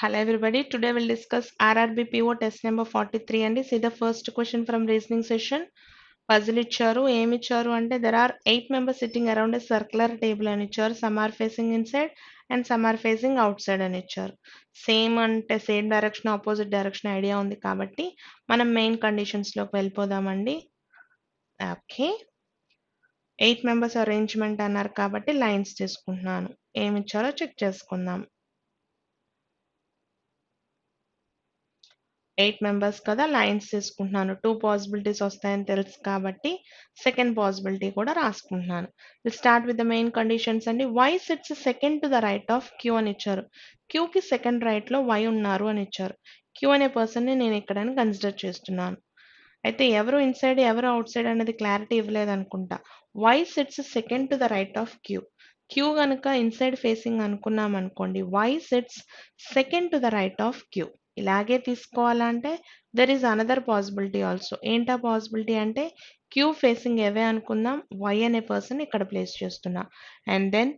Hello everybody. Today we'll discuss RRB PO test number 43 and see the first question from reasoning session. Puzzle ఇచ్చారు ఏమి ఇచ్చారు అంటే there are 8 members sitting around a circular table అని ఇచ్చారు. Some are facing inside and some are facing outside అని ఇచ్చారు. Same అంటే same direction opposite direction idea ఉంది కాబట్టి మనం మెయిన్ కండిషన్స్ లోకి వెళ్ళిపోదామండి. ఓకే, 8 members అరేంజ్మెంట్ అన్నారు కాబట్టి లైన్స్ తీసుకుంటున్నాను. ఏమి ఇచ్చారో చెక్ చేసుకుందాం. 8 members కదా, లైన్స్ తీసుకుంటున్నాను. 2 పాసిబిలిటీస్ వస్తాయని తెలుసు కాబట్టి సెకండ్ పాసిబిలిటీ కూడా రాసుకుంటున్నాను. Will start with the main conditions అండి. Y sits second to the right of Q అని ఇచ్చారు. క్యూకి సెకండ్ రైట్ లో వై ఉన్నారు అని ఇచ్చారు. క్యూ అనే పర్సన్ ని నేను ఇక్కడ కన్సిడర్ చేస్తున్నాను. అయితే ఎవరు ఇన్సైడ్ ఎవరు అవుట్ సైడ్ అనేది క్లారిటీ ఇవ్వలేదు అనుకుంటా. Y sits second to the right of Q. Q కనుక ఇన్సైడ్ ఫేసింగ్ అనుకున్నాం అనుకోండి, Y sits second to the right of Q. ఇలాగే తీసుకోవాలంటే there is another possibility also. ఏంటా పాసిబిలిటీ అంటే క్యూ ఫేసింగ్ ఎవే అనుకుందాం, వై అనే పర్సన్ ఇక్కడ ప్లేస్ చేస్తున్నా. And then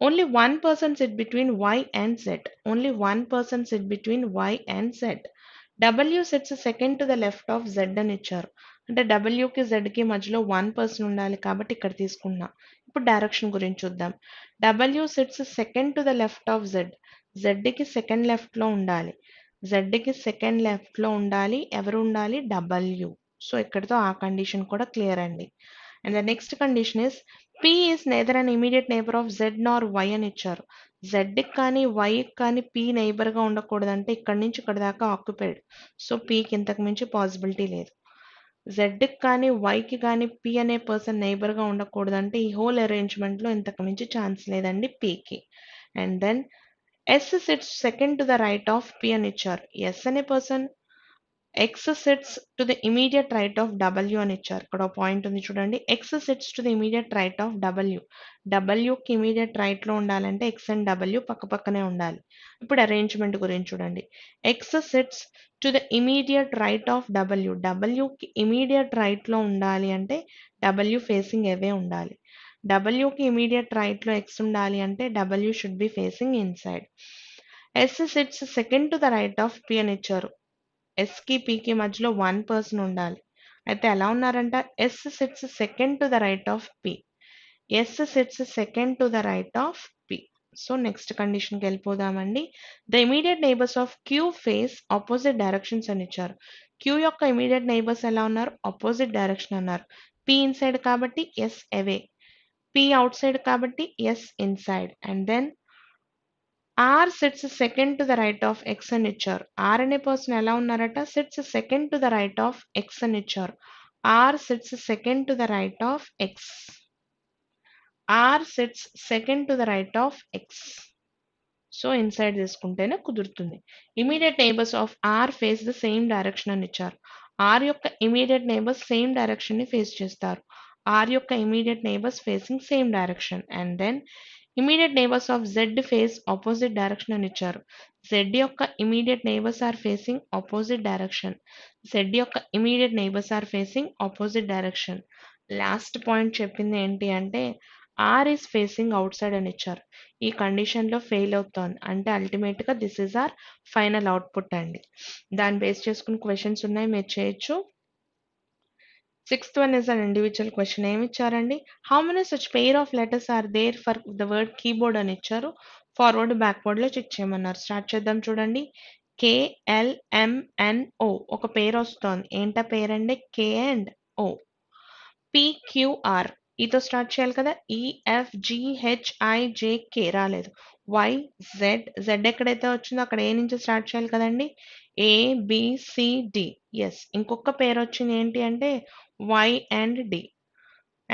only one person sit between Y and Z. Only one person sit between Y and Z. W sits second to the left of Z అని ఇచ్చారు. అంటే డబ్ల్యూకి జెడ్కి మధ్యలో one person ఉండాలి కాబట్టి ఇక్కడ తీసుకున్నా. ఇప్పుడు డైరెక్షన్ గురించి చూద్దాం. W sits second to the left of Z. జెడ్కి సెకండ్ లెఫ్ట్లో ఉండాలి. జెడ్కి సెకండ్ లెఫ్ట్లో ఉండాలి. ఎవరు ఉండాలి? డబ్ల్యూ. సో ఇక్కడతో ఆ కండిషన్ కూడా క్లియర్ అండి. And the next condition is P is neither an immediate neighbour of Z Nar why అని ఇచ్చారు. జెడ్కి కానీ వైకి కానీ పి నైబర్గా ఉండకూడదంటే ఇక్కడ నుంచి ఇక్కడ దాకా ఆక్యుపైడ్. సో పికి ఇంతకు మించి పాసిబిలిటీ లేదు. జెడ్కి కానీ వైకి కానీ పి అనే పర్సన్ నైబర్గా ఉండకూడదంటే ఈ హోల్ అరేంజ్మెంట్లో ఇంతకు మించి ఛాన్స్ లేదండి పికి. And then S sits second to the right of P అని ఇచ్చారు. ఎస్ అనే person X sits to the immediate right of W అని ఇచ్చారు. ఇక్కడ ఒక పాయింట్ ఉంది చూడండి. X sits to the immediate right of W. డబ్ల్యూకి ఇమీడియట్ రైట్లో ఉండాలంటే ఎక్స్ అండ్ డబ్ల్యూ పక్క పక్కనే ఉండాలి. ఇప్పుడు అరేంజ్మెంట్ గురించి చూడండి. X sits to the immediate right of W. డబ్ల్యూకి ఇమీడియట్ రైట్లో ఉండాలి అంటే డబ్ల్యూ ఫేసింగ్ ఎవే ఉండాలి. డబ్ల్యూకి ఇమీడియట్ రైట్లో ఎక్స్ ఉండాలి అంటే W should be facing inside. S sits second to the right of P అని ఇచ్చారు. ఎస్కి పికి మధ్యలో వన్ పర్సన్ ఉండాలి. అయితే ఎలా ఉన్నారంట? S sits second to the right of P. S sits second to the right of P. So next కండిషన్కి వెళ్ళిపోదామండి. The immediate neighbours of Q face opposite directions అని ఇచ్చారు. క్యూ యొక్క ఇమీడియట్ నైబర్స్ ఎలా ఉన్నారు? ఆపోజిట్ డైరెక్షన్ అన్నారు. P inside కాబట్టి S away. P outside కాబట్టి S inside. And then R sits second to the right of X అని ఇచ్చారు. ఆర్ అనే పర్సన్ ఎలా ఉన్నారట? Sits second to the right of X అని ఇచ్చారు. R sits second to the right of X. R sits second to the right of X. So inside తీసుకుంటేనే కుదురుతుంది. Immediate neighbours of R face the same direction అని ఇచ్చారు. R యొక్క immediate neighbours same direction ని face చేస్తారు. R యొక్క immediate neighbours facing same direction. And then immediate neighbours of Z face opposite direction అని ఇచ్చారు. జెడ్ యొక్క immediate neighbours are facing opposite direction. Z యొక్క immediate neighbours are facing opposite direction. Last point చెప్పింది ఏంటి అంటే R is facing outside అని ఇచ్చారు. ఈ కండిషన్లో ఫెయిల్ అవుతోంది అంటే అల్టిమేట్గా this is R final output అండి. దాన్ని బేస్ చేసుకుని క్వశ్చన్స్ ఉన్నాయి, మీరు చేయొచ్చు. Sixth one is an individual question. ఏమి ఇచ్చారండి? How many such pair of letters are there for the word keyboard అని ఇచ్చారు. ఫార్వర్డ్ బ్యాక్వర్డ్ లో చెక్ చేయమన్నారు. స్టార్ట్ చేద్దాం చూడండి. KLMNO ఒక పేరు వస్తోంది. ఏంటా పేరండి? K and O. PQR ఈతో స్టార్ట్ చేయాలి కదా. EFGHIJK రాలేదు. Z ఎక్కడైతే వచ్చిందో అక్కడ ఏ నుంచి స్టార్ట్ చేయాలి కదండి. ABCD. ఎస్, ఇంకొక పేరు వచ్చింది ఏంటి అంటే Y and D.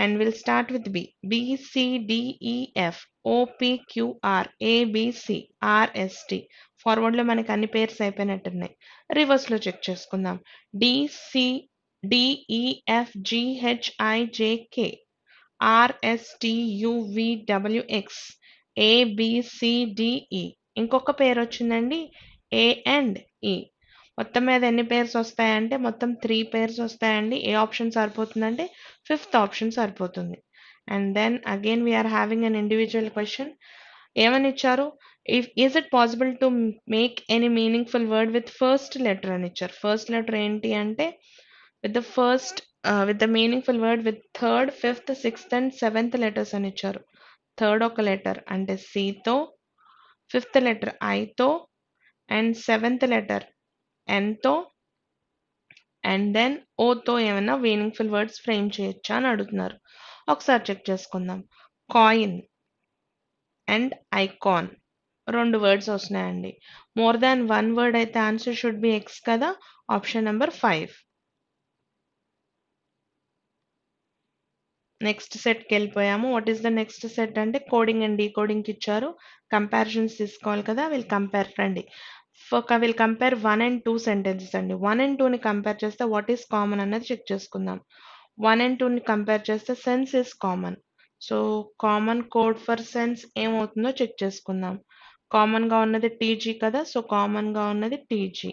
And will start with B. BCDEF OPQR ABC RST. Forward లో మనకి అన్ని పేర్స్ అయిపోయినట్టున్నాయి. రివర్స్ లో చెక్ చేసుకుందాం. DCDEFGHIJK RSTUVWX ABCDE. ఇంకొక పేరు వచ్చిందండి A అండ్ E. మొత్తం మీద ఎన్ని పేర్స్ వస్తాయంటే మొత్తం 3 పేర్స్ వస్తాయండి. ఏ ఆప్షన్ సరిపోతుందంటే 5th ఆప్షన్ సరిపోతుంది. And then again we're having an individual question. ఏమని ఇచ్చారు? Is it possible to make any meaningful word with first letter అని ఇచ్చారు. ఫస్ట్ లెటర్ ఏంటి అంటే with the first with the meaningful word with third, fifth, sixth and seventh letters అని ఇచ్చారు. Third ఒక letter అంటే సితో, ఫిఫ్త్ లెటర్ ఐతో అండ్ సెవెంత్ లెటర్ ఎన్తో అండ్ దెన్ ఓతో ఏమైనా మీనింగ్ఫుల్ వర్డ్స్ ఫ్రేమ్ చేయొచ్చా అని అడుగుతున్నారు. ఒకసారి చెక్ చేసుకుందాం. కాయిన్ అండ్ ఐకాన్ 2 వర్డ్స్ వస్తున్నాయండి. మోర్ దాన్ 1 వర్డ్ అయితే ఆన్సర్ షుడ్ బి ఎక్స్ కదా. Option number 5. నెక్స్ట్ సెట్కి వెళ్ళిపోయాము. What is the next set అంటే కోడింగ్ అండ్ డీకోడింగ్కి ఇచ్చారు. కంపారిజన్స్ తీసుకోవాలి కదా. వీళ్ళు కంపేర్ రండి. వీళ్ళు కంపేర్ 1 and 2 సెంటెన్సెస్ అండి. 1 and 2ని కంపేర్ చేస్తే వాట్ ఈస్ కామన్ అన్నది చెక్ చేసుకుందాం. 1 and 2ని కంపేర్ చేస్తే sense is common. So common code for sense ఏమవుతుందో చెక్ చేసుకుందాం. కామన్గా ఉన్నది టీజీ కదా. సో కామన్గా ఉన్నది TG.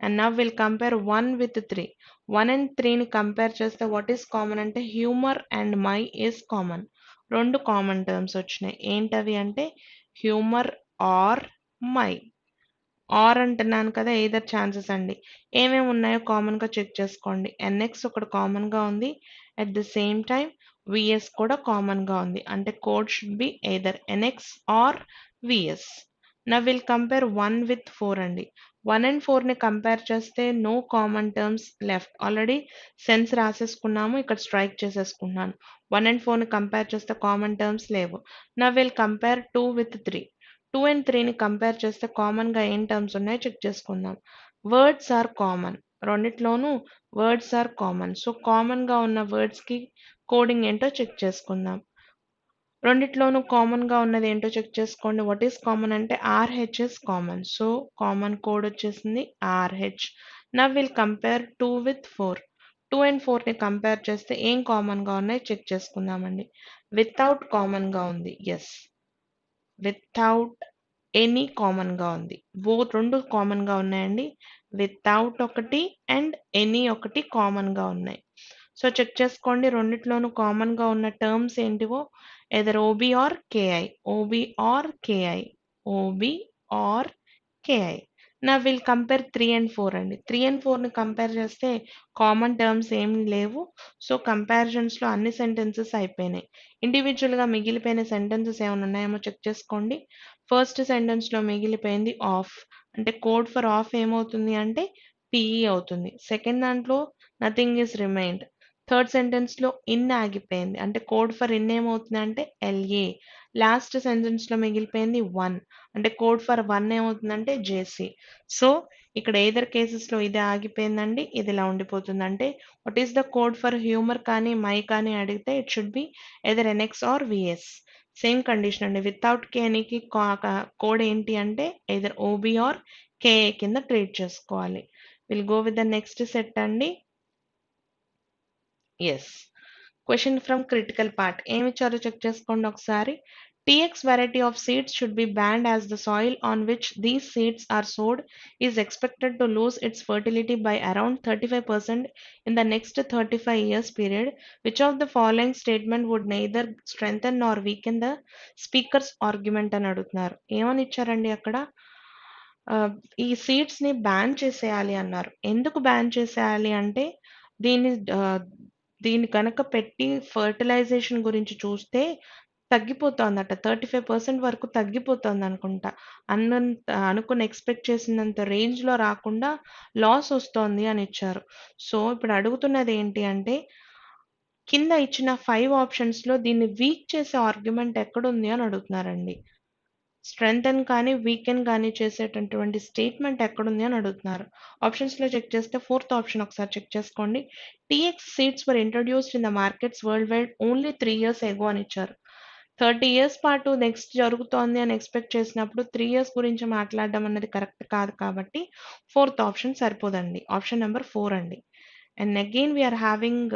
And now will compare 1 with 3. 1 and 3ని కంపేర్ చేస్తే వాట్ ఈస్ కామన్ అంటే humour and my is common. 2 common terms వచ్చినాయి. ఏంటవి అంటే హ్యూమర్ ఆర్ మై. ఆర్ అంటున్నాను కదా, ఎయిదర్ ఛాన్సెస్ అండి. ఏమేమి ఉన్నాయో కామన్గా చెక్ చేసుకోండి. ఎన్ఎక్స్ ఒకటి కామన్గా ఉంది. At the same time VS కూడా కామన్గా ఉంది. అంటే code should be either NX or VS. Now will compare 1 with 4 అండి. 1 and 4ని కంపేర్ చేస్తే no common terms left. Already sense రాసేసుకున్నాము, ఇక్కడ స్ట్రైక్ చేసేసుకున్నాను. 1 and 4ని కంపేర్ చేస్తే కామన్ టర్మ్స్ లేవు. Now will compare 2 with 3. 2 and 3ని కంపేర్ చేస్తే కామన్గా ఏం టర్మ్స్ ఉన్నాయో చెక్ చేసుకుందాం. Words are common. రెండిట్లోనూ వర్డ్స్ ఆర్ కామన్. సో కామన్గా ఉన్న వర్డ్స్కి కోడింగ్ ఏంటో చెక్ చేసుకుందాం. రెండిట్లోనూ కామన్గా ఉన్నది ఏంటో చెక్ చేసుకోండి. వాట్ ఈస్ కామన్ అంటే RH is common. So common code వచ్చేసింది RH. Now will compare 2 with 4. 2 and 4ని కంపేర్ చేస్తే ఏం కామన్గా ఉన్నాయో చెక్ చేసుకుందామండి. వితౌట్ కామన్గా ఉంది. ఎస్, వితౌట్ ఎనీ కామన్గా ఉంది. బోత్ 2 కామన్గా ఉన్నాయండి. వితౌట్ ఒకటి అండ్ ఎనీ ఒకటి కామన్గా ఉన్నాయి. సో చెక్ చేసుకోండి రెండిట్లోనూ కామన్గా ఉన్న టర్మ్స్ ఏంటివో. Either OB or KI, OB or KI, OB or KI. Now will compare 3 and 4 అండి. 3 and 4ని కంపేర్ చేస్తే కామన్ టర్మ్స్ ఏం లేవు. సో కంపారిజన్స్లో అన్ని సెంటెన్సెస్ అయిపోయినాయి. ఇండివిజువల్గా మిగిలిపోయిన సెంటెన్సెస్ ఏమైనా ఉన్నాయేమో చెక్ చేసుకోండి. ఫస్ట్ సెంటెన్స్లో మిగిలిపోయింది ఆఫ్. అంటే కోడ్ ఫర్ ఆఫ్ ఏమవుతుంది అంటే పిఈ అవుతుంది. సెకండ్ దాంట్లో నథింగ్ ఈజ్ రిమైన్డ్. థర్డ్ సెంటెన్స్లో ఇన్ ఆగిపోయింది. అంటే కోడ్ ఫర్ ఇన్ ఏమవుతుంది అంటే ఎల్ఏ. లాస్ట్ సెంటెన్స్లో మిగిలిపోయింది 1. అంటే కోడ్ ఫర్ 1 ఏమవుతుందంటే జేసీ. సో ఇక్కడ ఎయిదర్ కేసెస్లో ఇది ఆగిపోయిందండి, ఇది ఇలా ఉండిపోతుంది. అంటే what is the code for humour కానీ మై కానీ అడిగితే it should be either NX or VS. Same condition అండి. వితౌట్ కేఎన్కి కోడ్ ఏంటి అంటే ఎదర్ ఓబి ఆర్ కేఏ కింద ట్రీట్ చేసుకోవాలి. Will go with the next set అండి. Yes, question from critical part. ఏమి ఇచ్చారో చెక్ చేసుకోండి ఒకసారి. TX variety of seeds should be banned as the soil on which these seeds are sowed is expected to lose its fertility by around 35% in the next 35 years period. Which of the following statement would neither strengthen nor weaken the speaker's argument అని అడుగుతున్నారు. ఏమని ఇచ్చారండి అక్కడ? ఈ సీడ్స్ని ban చేసేయాలి అన్నారు. ఎందుకు బ్యాన్ చేసేయాలి అంటే దీన్ని దీన్ని కనుక పెట్టి ఫర్టిలైజేషన్ గురించి చూస్తే తగ్గిపోతోందట. 35% వరకు తగ్గిపోతోంది అనుకుంటా. అనుకుని ఎక్స్పెక్ట్ చేసినంత రేంజ్‌లో రాకుండా లాస్ వస్తోంది అని ఇచ్చారు. సో ఇప్పుడు అడుగుతున్నది ఏంటి అంటే కింద ఇచ్చిన 5 ఆప్షన్స్‌లో దీన్ని వీక్ చేసే ఆర్గ్యుమెంట్ ఎక్కడుంది అని అడుగుతున్నారండి. స్ట్రెంథెన్ కానీ, వీకెన్ కానీ చేసేటటువంటి స్టేట్మెంట్ ఎక్కడుంది అని అడుగుతున్నారు. ఆప్షన్స్‌లో చెక్ చేస్తే ఫోర్త్ ఆప్షన్ ఒకసారి చెక్ చేసుకోండి. TX seeds were introduced in the markets world wide only 3 years ఎగో అని ఇచ్చారు. 30 years పాటు నెక్స్ట్ జరుగుతోంది అని ఎక్స్పెక్ట్ చేసినప్పుడు 3 years గురించి మాట్లాడడం అన్నది కరెక్ట్ కాదు కాబట్టి ఫోర్త్ ఆప్షన్ సరిపోదండి. ఆప్షన్ నెంబర్ 4 అండి. And again we're having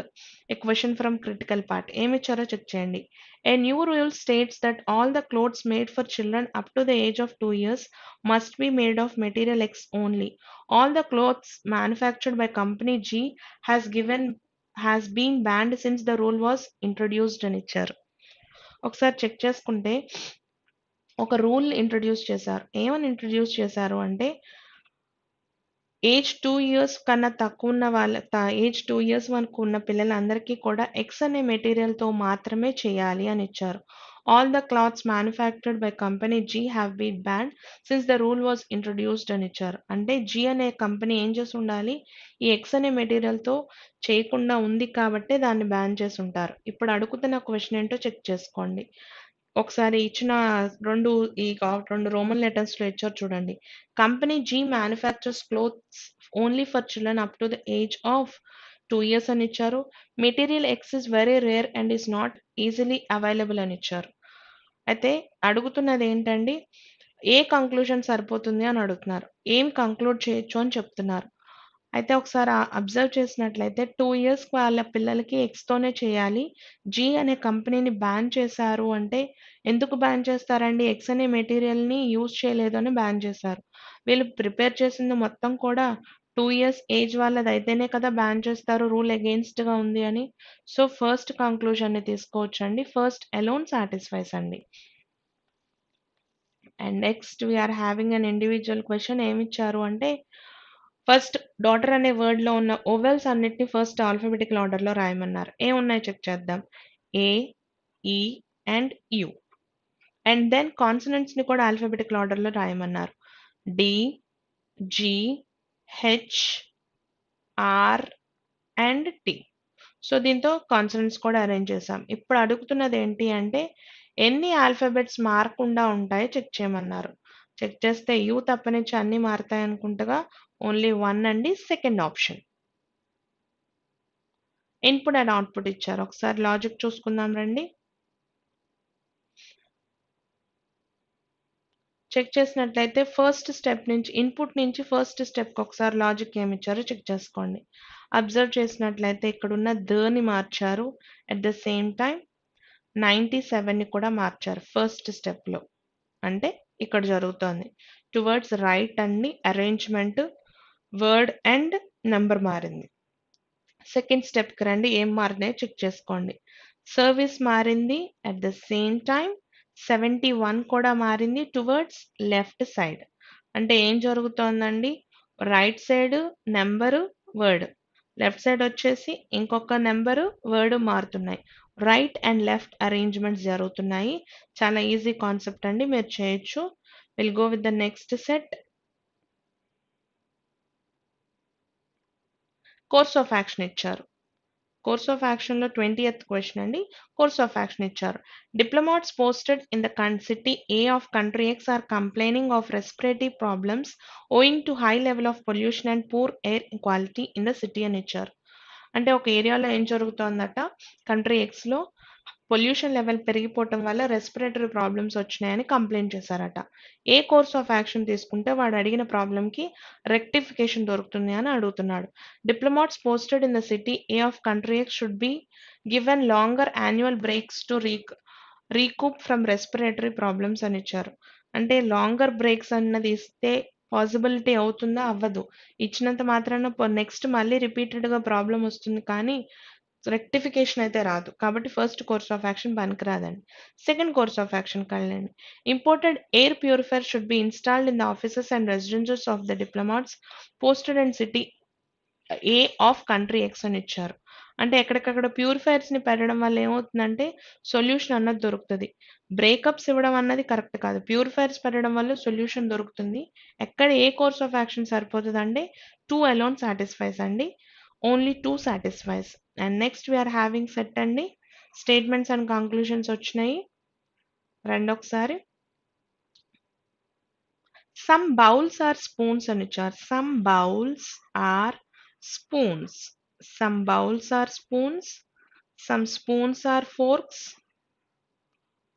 a question from critical part. ఏమి ఇచ్చారో చెక్ చేయండి. A new rule states that all the clothes made for children up to the age of 2 years must be made of material X only. All the clothes manufactured by company G has been banned since the rule was introduced అని ఇచ్చారు. ఒకసారి check చేసుకుంటే ఒక rule introduce చేశారు. ఏమని introduce చేశారు అంటే age 2 years కన్నా తక్కువ ఉన్న ఏజ్ 2 ఇయర్స్ వరకు ఉన్న పిల్లలందరికీ కూడా ఎక్స్ అనే మెటీరియల్‌తో మాత్రమే చేయాలి అని ఇచ్చారు. All the clothes manufactured by company G have been banned since the rule was introduced అని ఇచ్చారు. అంటే జీ అనే కంపెనీ ఏం చేసి ఉండాలి? ఈ ఎక్స్ అనే మెటీరియల్‌తో చేయకుండా ఉంది కాబట్టే దాన్ని బ్యాన్ చేసి ఉంటారు. ఇప్పుడు అడుగుతున్న క్వెషన్ ఏంటో చెక్ చేసుకోండి. ఒకసారి ఇచ్చిన 2 2 రోమన్ లెటర్స్‌లో ఇచ్చారు చూడండి. Company G manufactures clothes only for children up to the age of 2 years అని ఇచ్చారు. Material X is very rare and is not easily available అని ఇచ్చారు. అయితే అడుగుతున్నది ఏంటండి? ఏ కంక్లూజన్ సరిపోతుంది అని అడుగుతున్నారు. ఏం కంక్లూడ్ చేయొచ్చు అని చెప్తున్నారు. అయితే ఒకసారి అబ్జర్వ్ చేసినట్లయితే 2 ఇయర్స్ వాళ్ళ పిల్లలకి ఎక్స్‌తోనే చేయాలి. జీ అనే కంపెనీని బ్యాన్ చేశారు అంటే ఎందుకు బ్యాన్ చేస్తారండి? ఎక్స్ అనే మెటీరియల్‌ని యూజ్ చేయలేదు అని బ్యాన్ చేశారు. వీళ్ళు ప్రిపేర్ చేసింది మొత్తం కూడా 2 ఇయర్స్ ఏజ్ వాళ్ళదైతేనే కదా బ్యాన్ చేస్తారు రూల్ అగెయిన్స్ట్‌గా ఉంది అని. సో, ఫస్ట్ కంక్లూజన్‌ని తీసుకోవచ్చండి. ఫస్ట్ అలోన్ సాటిస్ఫైస్ అండి. And next we are having an individual question ఏమిచ్చారు అంటే ఫస్ట్ డాటర్ అనే వర్డ్‌లో ఉన్న వొవెల్స్ అన్నిటిని ఫస్ట్ ఆల్ఫాబెటికల్ ఆర్డర్‌లో రాయమన్నారు. ఏమున్నాయో చెక్ చేద్దాం. A, E and U. And then కాన్సనెంట్స్‌ని కూడా ఆల్ఫాబెటికల్ ఆర్డర్‌లో రాయమన్నారు. D, G, H, R and T. So, దీంతో కాన్సనెంట్స్ కూడా అరేంజ్ చేసాం. ఇప్పుడు అడుగుతున్నది ఏంటి అంటే ఎన్ని ఆల్ఫాబెట్స్ మారకుండా ఉంటాయో చెక్ చేయమన్నారు. చెక్ చేస్తే యు తప్పనించి అన్నీ మారతాయనుకుంటగా ఓన్లీ 1 అండి second option. Input and output ఇచ్చారు. ఒకసారి లాజిక్ చూసుకుందాం రండి. చెక్ చేసినట్లయితే ఫస్ట్ స్టెప్ నుంచి ఇన్‌పుట్ నుంచి ఫస్ట్ స్టెప్‌కి ఒకసారి లాజిక్ ఏమిచ్చారో చెక్ చేసుకోండి. అబ్జర్వ్ చేసినట్లయితే ఇక్కడున్న ని మార్చారు. అట్ ద సేమ్ టైమ్ 97ని కూడా మార్చారు ఫస్ట్ స్టెప్‌లో. అంటే ఇక్కడ జరుగుతోంది. టువర్డ్స్ రైట్ అండి అరేంజ్‌మెంట్ వర్డ్ అండ్ నంబర్ మారింది. సెకండ్ స్టెప్‌కి రండి. ఏం మారినాయో చెక్ చేసుకోండి. సర్వీస్ మారింది. అట్ ద సేమ్ టైమ్ 71 కూడా మారింది టువర్డ్స్ లెఫ్ట్ సైడ్. అంటే ఏం జరుగుతోందండి? Right side number, word. Left side వచ్చేసి ఇంకొక నంబరు, వర్డ్ మారుతున్నాయి. రైట్ అండ్ లెఫ్ట్ అరేంజ్‌మెంట్స్ జరుగుతున్నాయి. చాలా ఈజీ కాన్సెప్ట్ అండి. మీరు చేయొచ్చు. Will go with the next set. Course of action ఇచ్చారు. కోర్స్ ఆఫ్ యాక్షన్‌లో 20th క్వెషన్ అండి. కోర్స్ ఆఫ్ యాక్షన్ ఇచ్చారు. Diplomats posted in the city A of country X are complaining of respiratory problems owing to high level of pollution and poor air quality in the city అని ఇచ్చారు. అంటే ఒక ఏరియాలో ఏం జరుగుతోందట country ఎక్స్‌లో pollution level పెరిగిపోవటం వల్ల respiratory problems వచ్చినాయని complaint చేశారట. ఏ కోర్స్ ఆఫ్ యాక్షన్ తీసుకుంటే వాడు అడిగిన ప్రాబ్లమ్‌కి రెక్టిఫికేషన్ దొరుకుతుంది అని అడుగుతున్నాడు. Diplomats posted in the city A of country X should be given longer annual breaks to recoup from respiratory problems అని ఇచ్చారు. అంటే లాంగర్ బ్రేక్స్ అన్నది ఇస్తే పాసిబిలిటీ అవుతుందా? అవ్వదు. ఇచ్చినంత మాత్రాన నెక్స్ట్ మళ్ళీ రిపీటెడ్‌గా ప్రాబ్లమ్ వస్తుంది కానీ రెక్టిఫికేషన్ అయితే రాదు. కాబట్టి ఫస్ట్ కోర్స్ ఆఫ్ యాక్షన్ పనికిరాదండి. సెకండ్ కోర్స్ ఆఫ్ యాక్షన్‌కి వెళ్ళండి. Imported air purifier should be installed in the offices and residences of the diplomats posted in city A of country X అని ఇచ్చారు. అంటే ఎక్కడికక్కడ ప్యూరిఫైయర్స్‌ని పెట్టడం వల్ల ఏమవుతుందంటే సొల్యూషన్ అన్నది దొరుకుతది. బ్రేకప్స్ ఇవ్వడం అన్నది కరెక్ట్ కాదు. ప్యూరిఫైయర్స్ పెట్టడం వల్ల సొల్యూషన్ దొరుకుతుంది. ఎక్కడ ఏ కోర్స్ ఆఫ్ యాక్షన్ సరిపోతదంటే 2 అలోన్ సాటిస్ఫైస్ అండి. Only 2 satisfies. And next we are having set అండి. స్టేట్మెంట్స్ అండ్ కంక్లూజన్స్ వచ్చినాయి. రెండొకసారి. సమ్ బౌల్స్ ఆర్ స్పూన్స్ అని ఇచ్చారు. Some bowls are spoons. Some bowls are spoons. Some spoons are forks.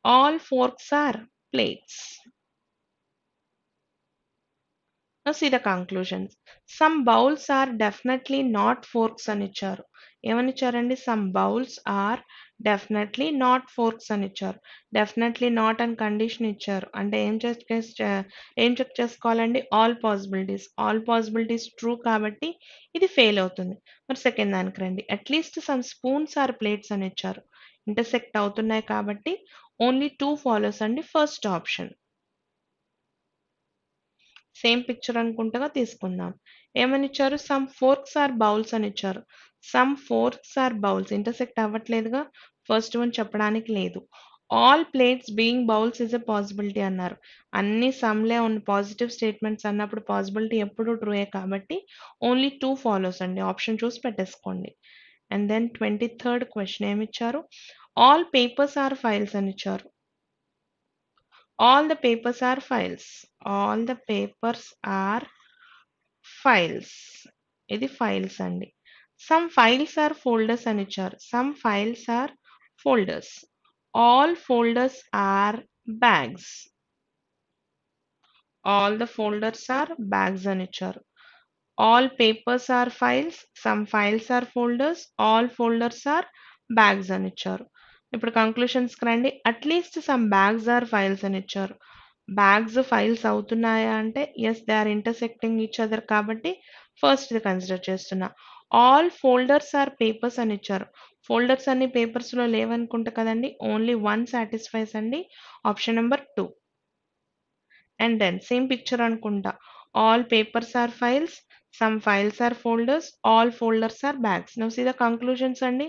All forks are plates. Now see the conclusions. Some bowls are definitely not forks అని ఇచ్చారు. ఏమని ఇచ్చారండి? Some bowls are definitely not forks అని ఇచ్చారు. Definitely not అని condition ఇచ్చారు. అంటే ఏం చెక్ చేసుకోవాలండి? All possibilities. All possibilities true కాబట్టి ఇది ఫెయిల్ అవుతుంది. మరి సెకండ్ దానికి రండి. At least some spoons are plates అని ఇచ్చారు. ఇంటర్సెక్ట్ అవుతున్నాయి కాబట్టి ఓన్లీ 2 ఫాలోస్ అండి ఫస్ట్ ఆప్షన్. సేమ్ పిక్చర్ అనుకుంటగా తీసుకుందాం. ఏమని ఇచ్చారు? సమ్ ఫోర్క్స్ ఆర్ బౌల్స్ అని ఇచ్చారు. Some forks are bowls intersect అవ్వట్లేదుగా. ఫస్ట్ వన్ చెప్పడానికి లేదు. All plates being bowls is a possibility అన్నారు. అన్ని సమ్లే ఉన్న పాజిటివ్ స్టేట్మెంట్స్ అన్నప్పుడు పాసిబిలిటీ ఎప్పుడు ట్రూయే కాబట్టి ఓన్లీ 2 ఫాలోస్ అండి. ఆప్షన్ చూసి పెట్టేసుకోండి. అండ్ దెన్ 23rd క్వశ్చన్ ఏమిచ్చారు? ఆల్ పేపర్స్ ఆర్ ఫైల్స్ అని ఇచ్చారు. All the papers are files. All the papers are files. ఇది ఫైల్స్ అండి. Some files are folders అని ఇచ్చారు. Some files are folders. All folders are bags. All the folders are bags అని ఇచ్చారు. All papers are files. Some files are folders. All folders are bags అని ఇచ్చారు. ఇప్పుడు కంక్లూషన్స్కి రండి. At least some bags are files అని ఇచ్చారు. బ్యాగ్స్ ఫైల్స్ అవుతున్నాయా అంటే yes they are intersecting each other కాబట్టి ఫస్ట్ ఇది కన్సిడర్ చేస్తున్నా. ఆల్ ఫోల్డర్స్ ఆర్ పేపర్స్ అని ఇచ్చారు. ఫోల్డర్స్ అన్ని పేపర్స్లో లేవనుకుంటా కదండి. ఓన్లీ వన్ సాటిస్ఫైస్ అండి. Option number 2. And then same picture అనుకుంటా. All papers are files. Some files are folders. All folders are bags. Now see the conclusions అండి.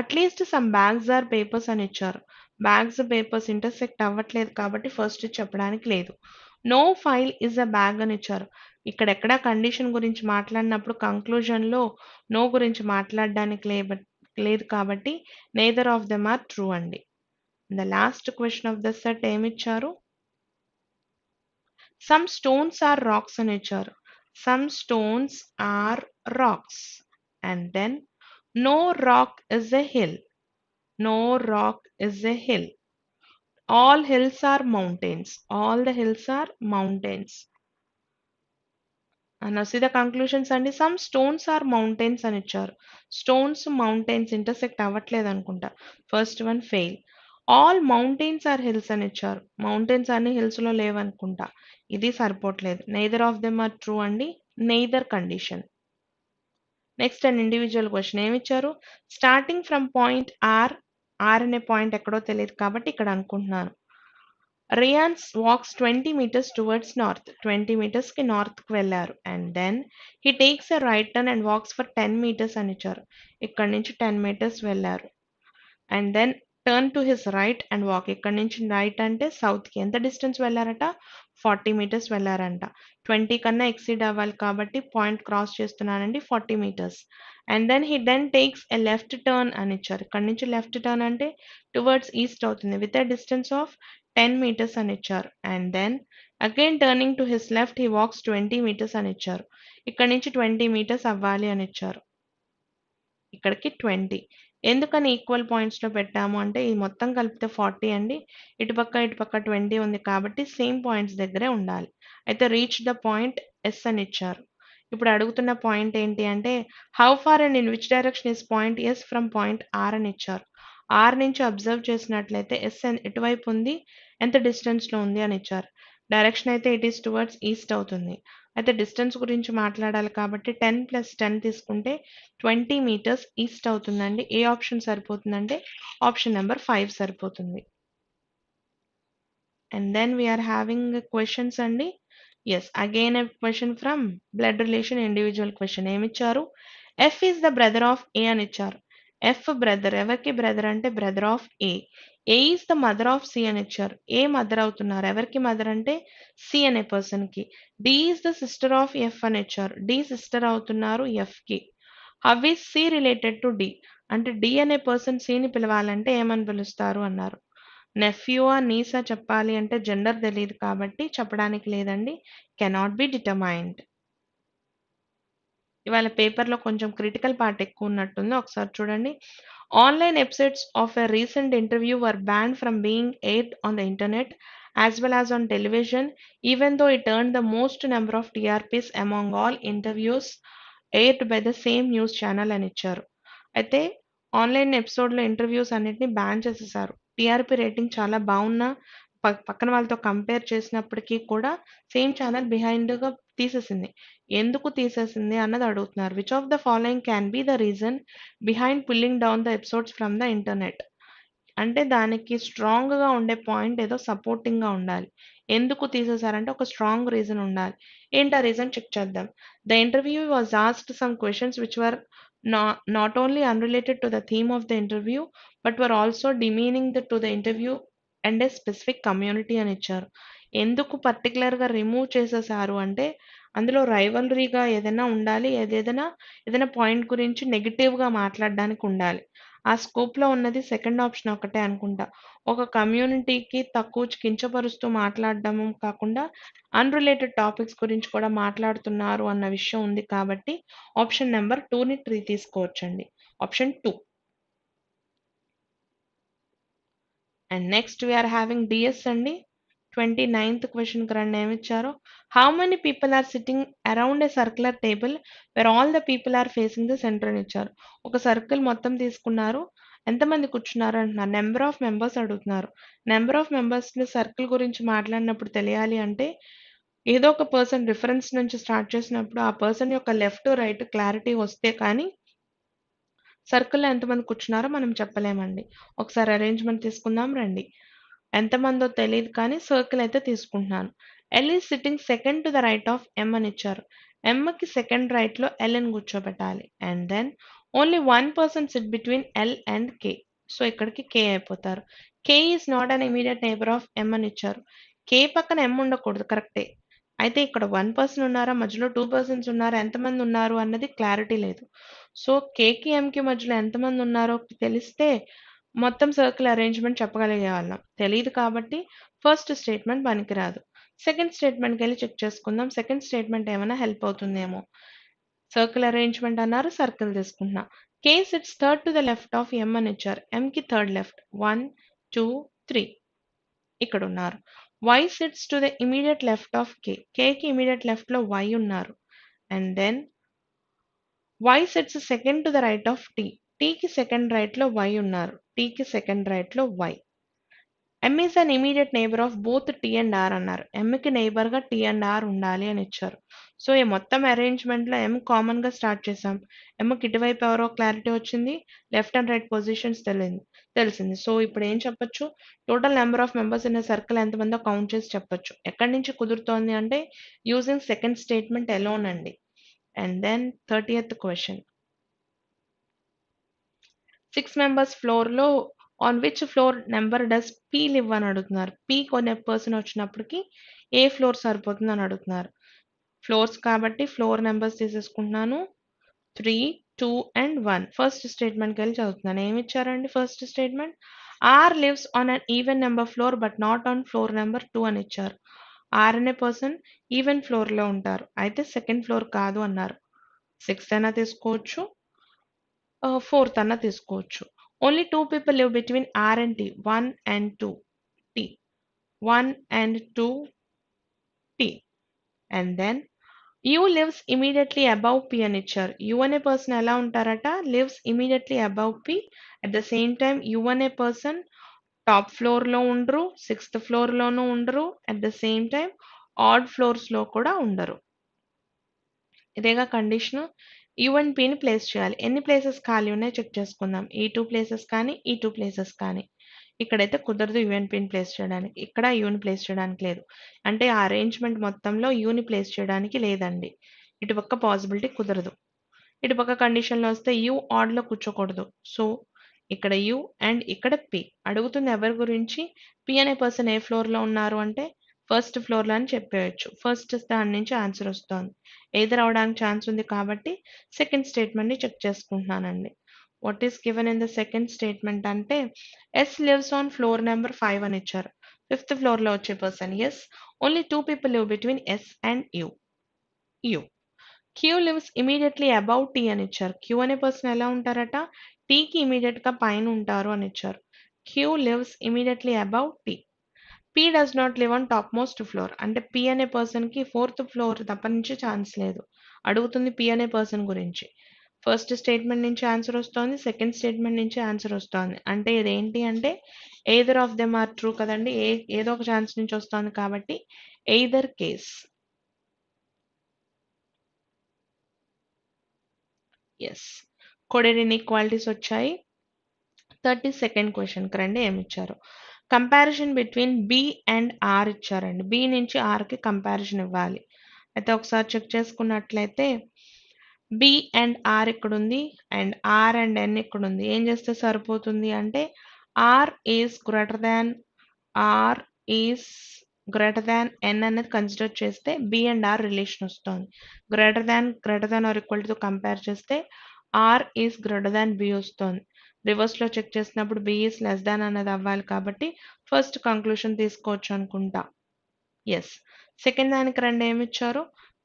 At least some bags are papers అని ఇచ్చారు. Bags papers intersect అవ్వట్లేదు కాబట్టి first చెప్పడానికి లేదు. No file is a bag అని ఇచ్చారు. ఇక్కడెక్కడ కండిషన్ గురించి మాట్లాడినప్పుడు కంక్లూజన్లో నో గురించి మాట్లాడడానికి లేదు కాబట్టి neither of them are true అండి. The last question of the set ఏమిచ్చారు? Some stones are rocks అని ఇచ్చారు. Some stones are rocks. And then no rock is a hill. No rock is a hill. All hills are mountains. All the hills are mountains. And now see the conclusions అండి. Some stones are mountains అని ఇచ్చారు. Stones mountains intersect అవ్వట్లేదు అనుకుంటా. First one fail. All mountains are hills అని ఇచ్చారు. Mountains అన్ని hills లో లేవనుకుంటా. ఇది సరిపోవట్లేదు. Neither of them are true అండి. Neither condition. Next and individual question ఏమిచ్చారు? Starting from point R. R అనే పాయింట్ ఎక్కడో తెలియదు కాబట్టి ఇక్కడ అనుకుంటున్నాను. Ryan's walks 20 meters towards north. 20 meters కి నార్త్ కి వెళ్ళారు. And then he takes a right turn and walks for 10 meters అని ఇచ్చారు. ఇక్కడ నుంచి 10 meters వెళ్ళారు. And then turn to his right and walk. ఇక్కడ నుంచి రైట్ అంటే సౌత్కి ఎంత డిస్టెన్స్ వెళ్ళారట? 40 meters వెళ్ళారంట. 20 కన్నా ఎక్సీడ్ అవ్వాలి కాబట్టి పాయింట్ క్రాస్ చేస్తున్నానండి 40 meters. And then he takes a left turn అని ఇచ్చారు. ఇక్కడ నుంచి లెఫ్ట్ టర్న్ అంటే టువర్డ్స్ ఈస్ట్ అవుతుంది with a distance of 10 meters అని ఇచ్చారు. And then again turning to his left he walks 20 meters అని ఇచ్చారు. ఇక్కడ నుంచి 20 meters అవ్వాలి అని ఇచ్చారు. ఇక్కడికి 20. ఎందుకని ఈక్వల్ పాయింట్స్లో పెట్టాము అంటే ఈ మొత్తం కలిపితే 40 అండి. ఇటుపక్క 20 ఉంది కాబట్టి సేమ్ పాయింట్స్ దగ్గరే ఉండాలి. అయితే రీచ్ ద పాయింట్ ఎస్ అని ఇచ్చారు. ఇప్పుడు అడుగుతున్న పాయింట్ ఏంటి అంటే how far and in which direction is point S from point R అని ఇచ్చారు. ఆర్ నుంచి అబ్జర్వ్ చేసినట్లయితే ఎస్ ఎటువైపు ఉంది, ఎంత డిస్టెన్స్లో ఉంది అని ఇచ్చారు. డైరెక్షన్ అయితే ఇట్ ఈస్ టువర్డ్స్ ఈస్ట్ అవుతుంది. అయితే డిస్టెన్స్ గురించి మాట్లాడాలి కాబట్టి 10 + 10 తీసుకుంటే 20 meters ఈస్ట్ అవుతుందండి. ఏ ఆప్షన్ సరిపోతుందంటే ఆప్షన్ నెంబర్ 5 సరిపోతుంది. And then we are having questions అండి. Yes again a question from blood relation individual question. ఏమిచ్చారు? F is the brother of A అని ఇచ్చారు. ఎఫ్ బ్రదర్ ఎవరికి బ్రదర్ అంటే brother of A. A is the mother of C అని ఇచ్చారు. ఏ mother అవుతున్నారు. ఎవరికి మదర్ అంటే సి అనే పర్సన్ కి. D is the sister of F అని ఇచ్చారు. డి సిస్టర్ అవుతున్నారు ఎఫ్ కి. How is C related to D అంటే డి అనే పర్సన్ సిని పిలవాలంటే ఏమని పిలుస్తారు అన్నారు. నెఫ్యూఆ నీసా చెప్పాలి అంటే జెండర్ తెలియదు కాబట్టి చెప్పడానికి లేదండి. Cannot be determined. ఇవాళ పేపర్లో కొంచెం క్రిటికల్ పార్ట్ ఎక్కువ ఉన్నట్టుంది. ఒకసారి చూడండి. Online episodes of a recent interview were banned from being aired on the internet as well as on television, even though it earned the most number of TRPs among all interviews aired by the same news channel అని ఇచ్చారు. అయితే online ఎపిసోడ్లో interviews అన్నిటిని ban చేసేసారు. TRP rating చాలా బాగున్నా పక్కన వాళ్ళతో కంపేర్ చేసినప్పటికీ కూడా సేమ్ ఛానల్ బిహైండ్గా తీసేసింది. ఎందుకు తీసేసింది అన్నది అడుగుతున్నారు. Which of the following can be the reason behind pulling down the episodes from the internet? అంటే దానికి స్ట్రాంగ్‌గా ఉండే పాయింట్ ఏదో సపోర్టింగ్‌గా ఉండాలి. ఎందుకు తీసేసారంటే ఒక స్ట్రాంగ్ రీజన్ ఉండాలి. ఏంటి ఆ రీజన్ చెక్ చేద్దాం. The interview was asked some questions which were not only unrelated to the theme of the interview but were also demeaning to the interview and A specific community అని ఇచ్చారు. ఎందుకు పర్టిక్యులర్‌గా remove చేసేసారు అంటే అందులో రైవల్రీగా ఏదైనా ఉండాలి. ఏదైనా పాయింట్ గురించి నెగెటివ్‌గా మాట్లాడడానికి ఉండాలి. ఆ స్కోప్‌లో ఉన్నది సెకండ్ ఆప్షన్ ఒకటే అనుకుంటా. ఒక కమ్యూనిటీకి తక్కువ కించపరుస్తూ మాట్లాడడం కాకుండా అన్‌రిలేటెడ్ టాపిక్స్ గురించి కూడా మాట్లాడుతున్నారు అన్న విషయం ఉంది కాబట్టి ఆప్షన్ నంబర్ 2ని తీసుకోవచ్చండి. Option 2. And next we are having DS అండి. 29th క్వెషన్‌కి రండి ఏమిచ్చారో. How many people are sitting around a circular table where all the people are facing the centre అని ఇచ్చారు. ఒక సర్కిల్ మొత్తం తీసుకున్నారు. ఎంతమంది కూర్చున్నారు అంటున్నారు. నెంబర్ ఆఫ్ మెంబర్స్ అడుగుతున్నారు. నెంబర్ ఆఫ్ మెంబర్స్‌ని సర్కిల్ గురించి మాట్లాడినప్పుడు తెలియాలి అంటే ఏదో ఒక పర్సన్ రిఫరెన్స్ నుంచి స్టార్ట్ చేసినప్పుడు ఆ పర్సన్ యొక్క లెఫ్ట్, రైట్ క్లారిటీ వస్తే కానీ సర్కిల్‌లో ఎంతమంది కూర్చున్నారో మనం చెప్పలేమండి. ఒకసారి అరేంజ్‌మెంట్ తీసుకుందాం రండి. ఎంతమందో తెలీదు కానీ సర్కిల్ అయితే తీసుకుంటున్నాను. L is sitting second to the right of M అని ఇచ్చారు. ఎమ్‌కి సెకండ్ రైట్‌లో ఎల్‌ని కూర్చోబెట్టాలి. And then only one person sit between L and K. So ఇక్కడికి కే అయిపోతారు. K is not an immediate neighbour of M అని ఇచ్చారు. కే పక్కన ఎమ్ ఉండకూడదు కరెక్టే. అయితే ఇక్కడ 1 పర్సన్ ఉన్నారా? మధ్యలో 2 పర్సన్స్ ఉన్నారా? ఎంతమంది ఉన్నారు అన్నది క్లారిటీ లేదు. సో కేకి, ఎంకి మధ్యలో ఎంతమంది ఉన్నారో తెలిస్తే మొత్తం సర్కిల్ అరేంజ్‌మెంట్ చెప్పగలిగేవాళ్ళం. తెలీదు కాబట్టి ఫస్ట్ స్టేట్‌మెంట్ పనికిరాదు. సెకండ్ స్టేట్‌మెంట్‌కెళ్ళి చెక్ చేసుకుందాం. సెకండ్ స్టేట్‌మెంట్ ఏమైనా హెల్ప్ అవుతుందేమో. సర్కిల్ అరేంజ్‌మెంట్ అన్నారు. సర్కిల్ తీసుకుంటున్నా. K sits third to the left of M అని ఇచ్చారు. ఎంకి థర్డ్ లెఫ్ట్. 1, 2, 3 ఇక్కడున్నారు. Y sits to the immediate left of K. కేకి ఇమ్మీడియేట్ లెఫ్ట్‌లో వై ఉన్నారు. And then Y sits second to the right of T. టీకి second రైట్‌లో Y ఉన్నారు. టీకి సెకండ్ రైట్‌లో why. M is an immediate neighbour of both T and R అన్నారు. ఎమ్‌కి నైబర్‌గా టీ అండ్ ఆర్ ఉండాలి అని ఇచ్చారు. సో, ఈ మొత్తం అరేంజ్‌మెంట్‌లో ఎమ్ కామన్‌గా స్టార్ట్ చేసాం. ఎమ్‌కి ఇటువైపు ఎవరో క్లారిటీ వచ్చింది. లెఫ్ట్ అండ్ రైట్ పొజిషన్స్ తెలిసింది. సో, ఇప్పుడు ఏం చెప్పొచ్చు? Total number of members in a circle ఎంతమందో కౌంట్ చేసి చెప్పొచ్చు. ఎక్కడి నుంచి కుదురుతోంది అంటే యూజింగ్ సెకండ్ స్టేట్‌మెంట్ అలోన్ అండి. And then 30th question. 6 members ఫ్లోర్‌లో on which floor number does P live అని అడుగుతున్నారు. పీ కొనే పర్సన్ వచ్చినప్పటికి ఏ ఫ్లోర్ సరిపోతుందని అడుగుతున్నారు. ఫ్లోర్స్ కాబట్టి ఫ్లోర్ నంబర్స్ తీసేసుకుంటున్నాను. 3, 2 అండ్ 1. ఫస్ట్ స్టేట్‌మెంట్‌కెళ్ళి చదువుతున్నాను. ఏమిచ్చారండి first statement? R lives on an even number floor but not on floor number 2 అని ఇచ్చారు. ఆర్ అనే పర్సన్ ఈవెన్ ఫ్లోర్‌లో ఉంటారు. అయితే సెకండ్ ఫ్లోర్ కాదు అన్నారు. 6th అయినా తీసుకోవచ్చు. 4th అన్నా తీసుకోవచ్చు. Only 2 people live between R and T. 1 and 2 T. 1 and 2 T. And then U lives immediately above P అని ఇచ్చారు. యూ అనే పర్సన్ ఎలా ఉంటారట? Lives immediately above P. At the same time U అనే పర్సన్ టాప్ ఫ్లోర్‌లో ఉండరు. 6th ఫ్లోర్‌లోనూ ఉండరు. At the same time odd ఫ్లోర్స్‌లో కూడా ఉండరు. ఇదేగా కండిషను. యూ అండ్ పీని ప్లేస్ చేయాలి. ఎన్ని ప్లేసెస్ ఖాళీ ఉన్నాయో చెక్ చేసుకుందాం. ఈ 2 ప్లేసెస్ కానీ, ఈ 2 ప్లేసెస్ కానీ. ఇక్కడైతే కుదరదు యూ అండ్ పీని ప్లేస్ చేయడానికి. ఇక్కడ యూని ప్లేస్ చేయడానికి లేదు. అంటే ఆ అరేంజ్‌మెంట్ మొత్తంలో యూని ప్లేస్ చేయడానికి లేదండి. ఇటుపక్క పాసిబిలిటీ కుదరదు. ఇటుపక్క కండిషన్‌లో వస్తే యూ ఆడ్‌లో కూర్చోకూడదు. సో, ఇక్కడ యూ అండ్ ఇక్కడ పీ. అడుగుతుంది ఎవరి గురించి? పీ అనే పర్సన్ ఏ ఫ్లోర్‌లో ఉన్నారు అంటే ఫస్ట్ ఫ్లోర్‌లో అని చెప్పేయొచ్చు. ఫస్ట్ దాని నుంచి ఆన్సర్ వస్తోంది. ఎయిదర్ అవ్వడానికి ఛాన్స్ ఉంది కాబట్టి సెకండ్ స్టేట్‌మెంట్‌ని చెక్ చేసుకుంటున్నానండి. What is given in the second statement అంటే S lives on floor number 5 అని ఇచ్చారు. 5th ఫ్లోర్‌లో వచ్చే person S. Only 2 people live between S and U. U. Q lives immediately above T అని ఇచ్చారు. క్యూ అనే పర్సన్ ఎలా ఉంటారట? టీకి ఇమ్మీడియేట్‌గా పైన ఉంటారు అని ఇచ్చారు. Q lives immediately above T. P does not live on top most floor. అంటే పీ అనే పర్సన్‌కి 4th ఫ్లోర్ తప్పనించి ఛాన్స్ లేదు. అడుగుతుంది పీ అనే పర్సన్ గురించి. ఫస్ట్ స్టేట్‌మెంట్ నుంచి ఆన్సర్ వస్తోంది. సెకండ్ స్టేట్‌మెంట్ నుంచి ఆన్సర్ వస్తోంది. అంటే ఇదేంటి అంటే either of them are true కదండీ. ఏదో ఒక ఛాన్స్ నుంచి వస్తోంది కాబట్టి either case. Yes. Coded inequalities వచ్చాయి. 32nd క్వశ్చన్కి రండి. ఏమి ఇచ్చారు? Comparison between B and R ఇచ్చారండి. బి నుంచి ఆర్కి కంపారిజన్ ఇవ్వాలి. అయితే ఒకసారి చెక్ చేసుకున్నట్లయితే బి అండ్ ఆర్ ఇక్కడ ఉంది అండ్ ఆర్ అండ్ ఎన్ ఇక్కడ ఉంది. ఏం చేస్తే సరిపోతుంది అంటే R is greater than N అనేది కన్సిడర్ చేస్తే బి అండ్ ఆర్ రిలేషన్ వస్తుంది. Greater than or equal to compare చేస్తే R is greater than B వస్తుంది. రివర్స్లో చెక్ చేసినప్పుడు బి ఈస్ లెస్ దాన్ అనేది అవ్వాలి కాబట్టి ఫస్ట్ కంక్లూషన్ తీసుకోవచ్చు అనుకుంటా. ఎస్. సెకండ్ దానికి రండి. ఏమి ఇచ్చారు?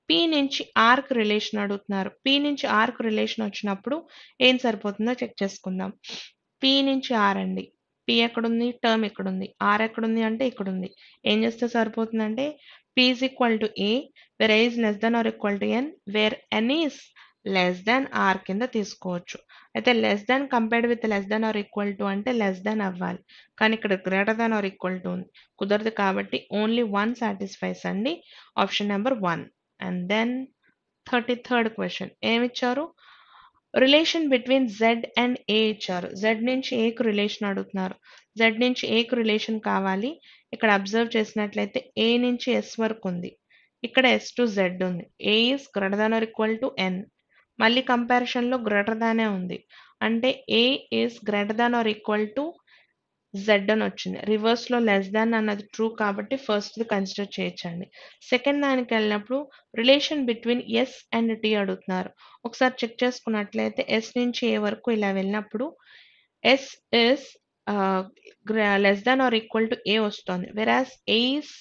పి నుంచి ఆర్క్ రిలేషన్ అడుగుతున్నారు. పి నుంచి ఆర్క్ రిలేషన్ వచ్చినప్పుడు ఏం సరిపోతుందో చెక్ చేసుకుందాం. పి నుంచి ఆర్ అండి. పి ఎక్కడుంది? టర్మ్ ఎక్కడుంది? ఆర్ ఎక్కడుంది అంటే ఇక్కడుంది. ఏం చేస్తే సరిపోతుందంటే P is equal to A where A is less than or equal to N where N is less than R కింద తీసుకోవచ్చు. అయితే less than compared with less than or equal to అంటే లెస్ దాన్ అవ్వాలి. కానీ ఇక్కడ greater than or equal to ఉంది. కుదరదు కాబట్టి ఓన్లీ 1 సాటిస్ఫైస్ అండి. Option number 1. And then 33rd question ఏమిచ్చారు? Relation between Z and A ఇచ్చారు. జెడ్ నుంచి ఏకు రిలేషన్ అడుగుతున్నారు. జెడ్ నుంచి ఏకు రిలేషన్ కావాలి. ఇక్కడ అబ్జర్వ్ చేసినట్లయితే ఏ నుంచి ఎస్ వరకు ఉంది. ఇక్కడ ఎస్ టు జెడ్ ఉంది. A is greater than or equal to N. మళ్ళీ కంపారిజన్లో గ్రేటర్ దానే ఉంది. అంటే A is greater than or equal to Z అని వచ్చింది. రివర్స్లో లెస్ దాన్ అన్నది ట్రూ కాబట్టి ఫస్ట్ది కన్సిడర్ చేయొచ్చండి. సెకండ్ దానికి వెళ్ళినప్పుడు relation between S and T అడుగుతున్నారు. ఒకసారి చెక్ చేసుకున్నట్లయితే ఎస్ నుంచి ఏ వరకు ఇలా వెళ్ళినప్పుడు S is less than or equal to A వస్తుంది. Whereas A is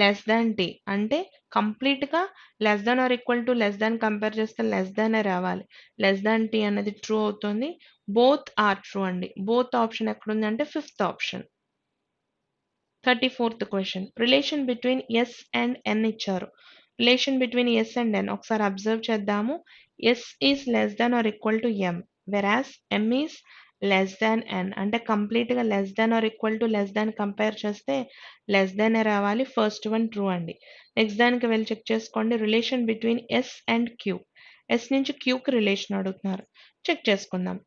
less than T అంటే కంప్లీట్గా less than or equal to less than compare చేస్తే లెస్ దానే రావాలి. లెస్ దాన్ టీ అనేది ట్రూ అవుతుంది. బోత్ ఆర్ ట్రూ అండి. బోత్ ఆప్షన్ ఎక్కడుంది అంటే 5th ఆప్షన్. 34th question relation between S and N ఇచ్చారు. Relation between S and N ఒకసారి అబ్జర్వ్ చేద్దాము. S is less than or equal to M whereas M is less than N అంటే కంప్లీట్గా less than or equal to less than compare చేస్తే less దానే రావాలి. First one true అండి. Next దానికి వెళ్ళి చెక్ చేసుకోండి. Relation between S and Q. S నుంచి క్యూకి రిలేషన్ అడుగుతున్నారు. చెక్ చేసుకుందాం.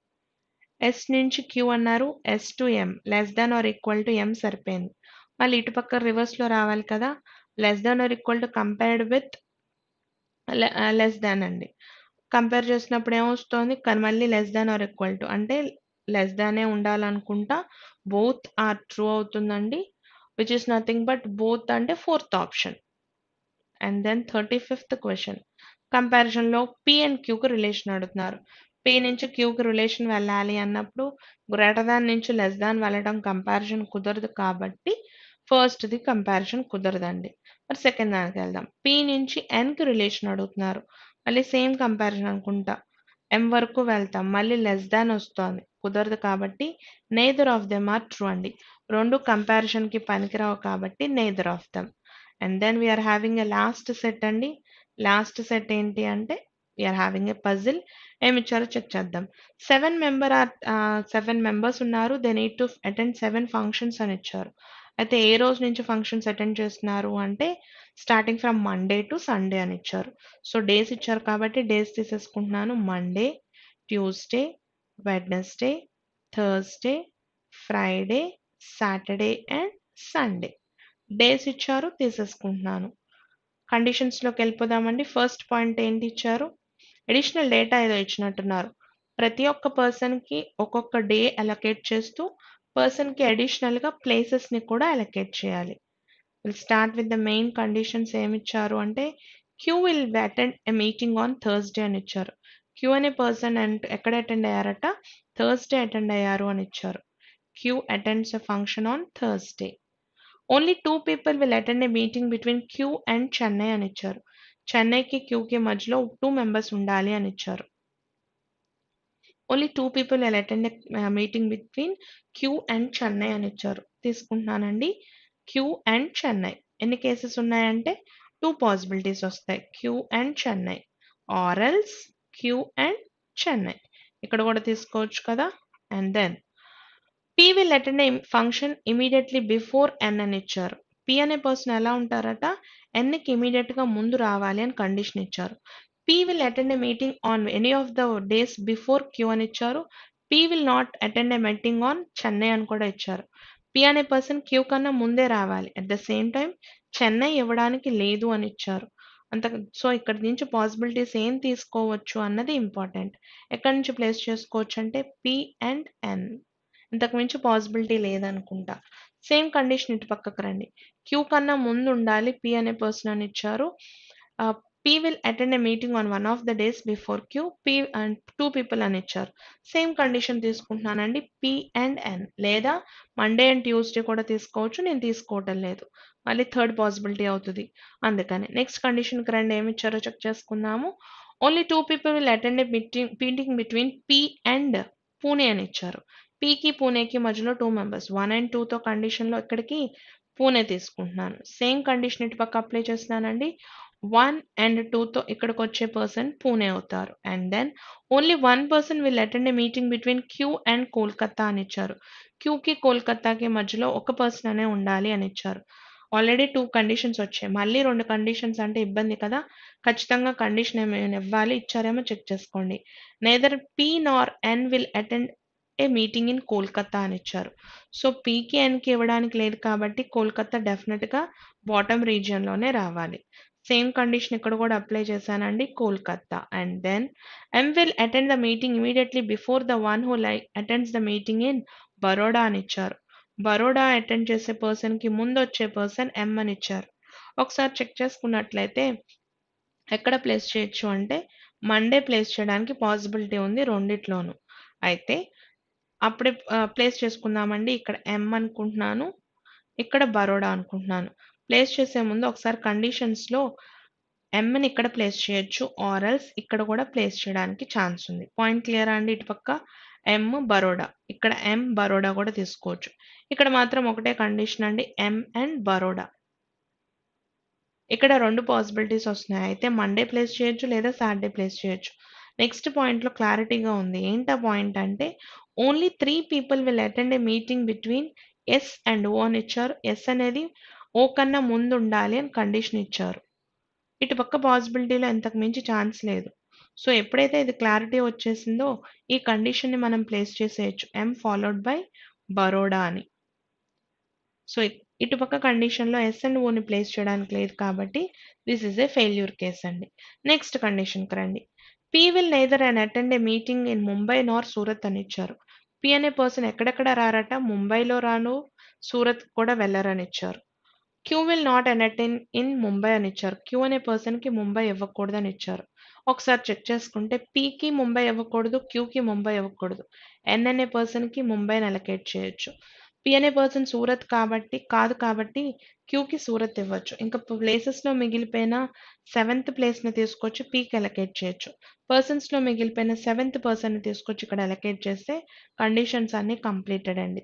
ఎస్ నుంచి క్యూ అన్నారు. S to M less than or equal to M సరిపోయింది. మళ్ళీ ఇటుపక్క రివర్స్లో రావాలి కదా. Less than or equal to compared with less than అండి. కంపేర్ చేసినప్పుడు ఏమొస్తుంది? కానీ మళ్ళీ less than or equal to అంటే లెస్ దానే ఉండాలనుకుంటా. బోత్ ఆర్ ట్రూ అవుతుందండి. Which is nothing but both అంటే 4th option. And then 35th question కంపారిజన్లో పి అండ్ క్యూకి రిలేషన్ అడుగుతున్నారు. పి నుంచి క్యూకి రిలేషన్ వెళ్ళాలి అన్నప్పుడు గ్రేటర్ దాన్ నుంచి లెస్ దాన్ వెళ్ళడం కంపారిజన్ కుదరదు కాబట్టి ఫస్ట్ది కంపారిజన్ కుదరదండి. మరి సెకండ్ దానికి వెళ్దాం. పి నుంచి ఎన్కి రిలేషన్ అడుగుతున్నారు. మళ్ళీ సేమ్ కంపారిజన్ అనుకుంటా. ఎం వరకు వెళ్తాం. మళ్ళీ లెస్ దాన్ వస్తుంది. కుదరదు కాబట్టి neither of them are true అండి. రెండు కంపారిజన్కి పనికిరావు కాబట్టి neither of them. And then we are having a last set అండి. లాస్ట్ సెట్ ఏంటి అంటే వీఆర్ హ్యావింగ్ ఎ పజిల్. ఏమి ఇచ్చారో చెక్ చేద్దాం. 7 మెంబర్స్ ఉన్నారు. They need to attend 7 functions అని ఇచ్చారు. అయితే ఏ రోజు నుంచి ఫంక్షన్స్ అటెండ్ చేస్తున్నారు అంటే starting from Monday to Sunday అని ఇచ్చారు. సో డేస్ ఇచ్చారు కాబట్టి డేస్ తీసేసుకుంటున్నాను. Monday, Tuesday, Wednesday, Thursday, Friday, Saturday and Sunday. Days ఇచ్చారు తీసేసుకుంటున్నాను. కండిషన్స్లోకి వెళ్ళిపోదామండి. ఫస్ట్ పాయింట్ ఏంటి ఇచ్చారు? అడిషనల్ డేటా ఏదో ఇచ్చినట్టున్నారు. ప్రతి ఒక్క పర్సన్కి ఒక్కొక్క డే అలొకేట్ చేస్తూ పర్సన్కి అడిషనల్గా ప్లేసెస్ని కూడా అలొకేట్ చేయాలి. Will start with the main conditions ఏమి ఇచ్చారు అంటే Q will attend a meeting on Thursday అని ఇచ్చారు. క్యూ అనే పర్సన్ ఎక్కడ అటెండ్ అయ్యారట? థర్స్డే అటెండ్ అయ్యారు అని ఇచ్చారు. Q attends a function on Thursday. Only 2 people will attend a meeting between Q and Chennai అని ఇచ్చారు. చెన్నైకి క్యూకి మధ్యలో 2 members ఉండాలి అని ఇచ్చారు. Only 2 people will attend a meeting between Q and Chennai అని ఇచ్చారు. తీసుకుంటున్నానండి. Q and Chennai. ఎన్ని కేసెస్ ఉన్నాయంటే 2 possibilities వస్తాయి. Q and Chennai or else Q and Chennai. ఇక్కడ కూడా తీసుకోవచ్చు కదా. And then P will attend a function immediately before N అని ఇచ్చారు. P అనే పర్సన్ ఎలా ఉంటారట? Nకి ఇమీడియట్గా ముందు రావాలి అని కండిషన్ ఇచ్చారు. P will attend a meeting on any of the days before Q అని ఇచ్చారు. P will not attend a meeting on Chennai అని కూడా ఇచ్చారు. పి అనే పర్సన్ క్యూ కన్నా ముందే రావాలి. At the same time Chennai ఇవ్వడానికి లేదు అని ఇచ్చారు. సో ఇక్కడ నుంచి పాసిబిలిటీస్ ఏం తీసుకోవచ్చు అన్నది ఇంపార్టెంట్. ఎక్కడి నుంచి ప్లేస్ చేసుకోవచ్చు అంటే పి అండ్ ఎన్. ఇంతకు మించి పాసిబిలిటీ లేదనుకుంటా. సేమ్ కండిషన్ ఇటు పక్కకు రండి. క్యూ కన్నా ముందు ఉండాలి పి అనే పర్సన్ అని ఇచ్చారు. P will attend a meeting on one of the days before Q. P and 2 people అని ఇచ్చారు. సేమ్ కండిషన్ తీసుకుంటున్నానండి పి అండ్ ఎన్, లేదా మండే అండ్ ట్యూస్డే కూడా తీసుకోవచ్చు. నేను తీసుకోవటం లేదు. మళ్ళీ థర్డ్ పాసిబిలిటీ అవుతుంది. అందుకని నెక్స్ట్ కండిషన్కి రండి, ఏమి ఇచ్చారో చెక్ చేసుకుందాము. Only 2 people will attend a meeting between P and Pune అని ఇచ్చారు. పీకి పూణేకి మధ్యలో 2 మెంబర్స్ 1 అండ్ 2తో కండిషన్లో ఇక్కడికి పూణే తీసుకుంటున్నాను. సేమ్ కండిషన్ ఇటు పక్క అప్లై చేస్తున్నానండి. 1 అండ్ 2తో ఇక్కడికి వచ్చే పర్సన్ పూణే అవుతారు. And then only 1 person will attend a meeting between Q and Kolkata అని ఇచ్చారు. క్యూకి కోల్కతాకి మధ్యలో ఒక పర్సన్ అనే ఉండాలి అని ఇచ్చారు. ఆల్రెడీ 2 కండిషన్స్ వచ్చాయి. మళ్ళీ 2 కండిషన్స్ అంటే ఇబ్బంది కదా. ఖచ్చితంగా కండిషన్ ఏమైనా ఇవ్వాలి. ఇచ్చారేమో చెక్ చేసుకోండి. Neither P nor N will attend a meeting in Kolkata అని ఇచ్చారు. సో పీకి ఎన్కి ఇవ్వడానికి లేదు కాబట్టి కోల్కతా డెఫినెట్గా బాటమ్ రీజియన్లోనే రావాలి. సేమ్ కండిషన్ ఇక్కడ కూడా అప్లై చేశానండి, Kolkata. And then M will attend the meeting immediately before the one who attends the meeting in Baroda అని ఇచ్చారు. బరోడా అటెండ్ చేసే పర్సన్కి ముందు వచ్చే పర్సన్ ఎం అని ఇచ్చారు. ఒకసారి చెక్ చేసుకున్నట్లయితే ఎక్కడ ప్లేస్ చేయొచ్చు అంటే మండే ప్లేస్ చేయడానికి పాసిబిలిటీ ఉంది రెండిట్లోనూ. అయితే అప్పుడే ప్లేస్ చేసుకుందామండి. ఇక్కడ ఎం అనుకుంటున్నాను, ఇక్కడ బరోడా అనుకుంటున్నాను. ప్లేస్ చేసే ముందు ఒకసారి కండిషన్స్లో ఎంని ఇక్కడ ప్లేస్ చేయొచ్చు, ఆర్ఎల్స్ ఇక్కడ కూడా ప్లేస్ చేయడానికి ఛాన్స్ ఉంది. పాయింట్ క్లియరా అండి? ఇటు పక్క ఎం బరోడా, ఇక్కడ ఎం బరోడా కూడా తీసుకోవచ్చు. ఇక్కడ మాత్రం ఒకటే కండిషన్ అండి, ఎం అండ్ బరోడా. ఇక్కడ 2 పాసిబిలిటీస్ వస్తున్నాయి. అయితే మండే ప్లేస్ చేయొచ్చు లేదా సాటర్డే ప్లేస్ చేయొచ్చు. నెక్స్ట్ పాయింట్లో క్లారిటీగా ఉంది. ఏంటా పాయింట్ అంటే only 3 people will attend a meeting between S and O అని ఇచ్చారు. ఎస్ అనేది ఓ కన్నా ముందు ఉండాలి అని కండిషన్ ఇచ్చారు. ఇటు పక్క పాసిబిలిటీలో ఇంతకు మించి ఛాన్స్ లేదు. సో ఎప్పుడైతే ఇది క్లారిటీ వచ్చేసిందో ఈ కండిషన్ని మనం ప్లేస్ చేసేయచ్చు, ఎం ఫాలోడ్ బై బరోడా అని. సో ఇటుపక్క కండిషన్లో ఎస్ అండ్ ఓని ప్లేస్ చేయడానికి లేదు కాబట్టి this is a failure case అండి. నెక్స్ట్ కండిషన్కి రండి. P will neither and attend a meeting in Mumbai నార్ సూరత్ అని ఇచ్చారు. పి అనే పర్సన్ ఎక్కడెక్కడ రారట, ముంబైలో రాను, సూరత్ కూడా వెళ్ళరని ఇచ్చారు. Q will not and attend in Mumbai అని ఇచ్చారు. క్యూ అనే పర్సన్కి ముంబై ఇవ్వకూడదు అని ఇచ్చారు. ఒకసారి చెక్ చేసుకుంటే పీకి ముంబై ఇవ్వకూడదు, క్యూకి ముంబై ఇవ్వకూడదు. ఎన్ అనే పర్సన్కి ముంబైని అలకేట్ చేయొచ్చు. పి అనే పర్సన్ సూరత్ కాదు కాబట్టి క్యూకి సూరత్ ఇవ్వచ్చు. ఇంకా ప్లేసెస్లో మిగిలిపోయిన 7th ప్లేస్ని తీసుకొచ్చి పీకి అలకేట్ చేయొచ్చు. పర్సన్స్లో మిగిలిపోయిన 7th పర్సన్ని తీసుకొచ్చి ఇక్కడ అలకేట్ చేస్తే కండిషన్స్ అన్ని కంప్లీటెడ్ అండి.